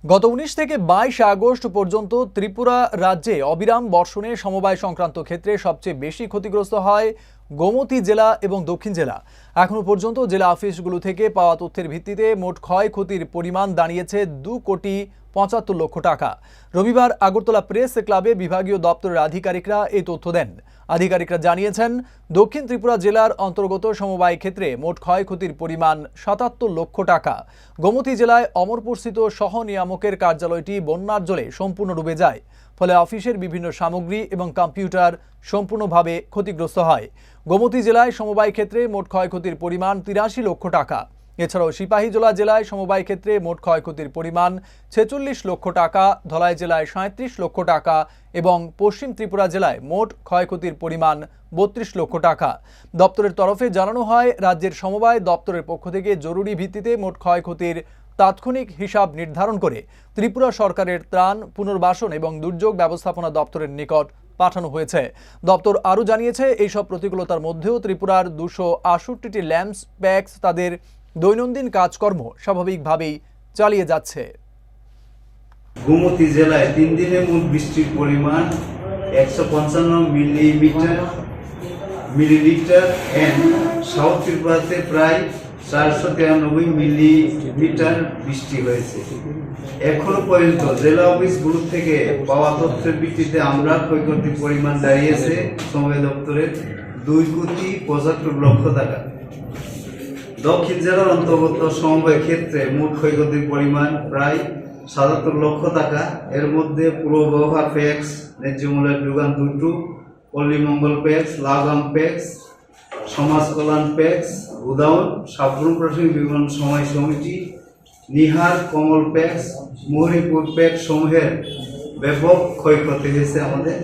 গত ১৯ থেকে ২২ আগস্ট পর্যন্ত ত্রিপুরা রাজ্যে অবিরাম বর্ষণে সমবায় সংক্রান্ত ক্ষেত্রে সবচেয়ে বেশি ক্ষতিগ্রস্ত হয় গোমতী জেলা এবং দক্ষিণ জেলা। এখনো পর্যন্ত জেলা অফিসগুলো থেকে পাওয়া তথ্যের ভিত্তিতে মোট ক্ষয়ক্ষতির পরিমাণ দাঁড়িয়েছে ২,৭৫,০০,০০০ টাকা। রবিবার আগরতলা প্রেস ক্লাবে বিভাগীয় দপ্তরের আধিকারিকরা এই তথ্য দেন। আধিকারিকরা জানিয়েছেন, দক্ষিণ ত্রিপুরা জেলার অন্তর্গত সমবায় ক্ষেত্রে মোট ক্ষয়ক্ষতির পরিমাণ ৭৭ লক্ষ টাকা। গোমতী জেলায় অমরপুরস্থিত সহ নিয়ামকের কার্যালয়টি বন্যার জলে সম্পূর্ণ ডুবে যায়, ফলে অফিসের বিভিন্ন সামগ্রী এবং কম্পিউটার সম্পূর্ণভাবে ক্ষতিগ্রস্ত হয়। গোমতী জেলায় সমবায় ক্ষেত্রে মোট ক্ষয়ক্ষতির পরিমাণ ৮৩ লক্ষ টাকা। এছাড়াও সিপাহীজলা জেলায় সমবায় ক্ষেত্রে মোট ক্ষয়ক্ষতির পরিমাণ ৪৬ লক্ষ টাকা, ধলাই জেলায় ৩৭ লক্ষ টাকা এবং পশ্চিম ত্রিপুরা জেলায় মোট ক্ষয়ক্ষতির পরিমাণ ৩২ লক্ষ টাকা। দপ্তরের তরফে জানানো হয়, রাজ্যের সমবায় দপ্তরের পক্ষ থেকে জরুরি ভিত্তিতে মোট ক্ষয়ক্ষতির তাৎক্ষণিক হিসাব নির্ধারণ করে ত্রিপুরা সরকারের ত্রাণ, পুনর্বাসন এবং দুর্যোগ ব্যবস্থাপনা দপ্তরের নিকট পাঠানো হয়েছে। দপ্তর আরও জানিয়েছে, এইসব প্রতিকূলতার মধ্যেও ত্রিপুরার ২৬৮টি ল্যাম্পস প্যাক্স তাদের দৈনন্দিন কাজকর্ম স্বাভাবিকভাবেই চালিয়ে যাচ্ছে। গোমতী জেলায় 3 দিনে মোট বৃষ্টির পরিমাণ ১৫৫ মিলিলিটার এন্ড সাউথ ত্রিপুরাতে প্রায় ৪৯৩ মিলিমিটার বৃষ্টি হয়েছে। এখনো পর্যন্ত জেলা অফিসগুলো থেকে পাওয়া তথ্যের ভিত্তিতে আমরা ক্ষয়ক্ষতির পরিমাণ দাঁড়িয়েছে সমবায় দপ্তরের ২,৭৫,০০,০০০ টাকা। দক্ষিণ জেলার অন্তর্গত সমবায় ক্ষেত্রে মোট ক্ষয়ক্ষতির পরিমাণ প্রায় ৭৭ লক্ষ টাকা। এর মধ্যে পুরো ব্যবহার প্যাক্স, ন্যায্য মূল্যের যোগান দুটো, পল্লী মঙ্গল প্যাক্স, লাগাম প্যাক্স, সমাজ কল্যাণ প্যাক্স, গুদাউন, সাবরুম প্রাথমিক বিমান সময় সমিতি, নিহার কমল প্যাক্স, মোহরিপুর প্যাক্স সমূহের ব্যাপক ক্ষয়ক্ষতি হয়েছে আমাদের।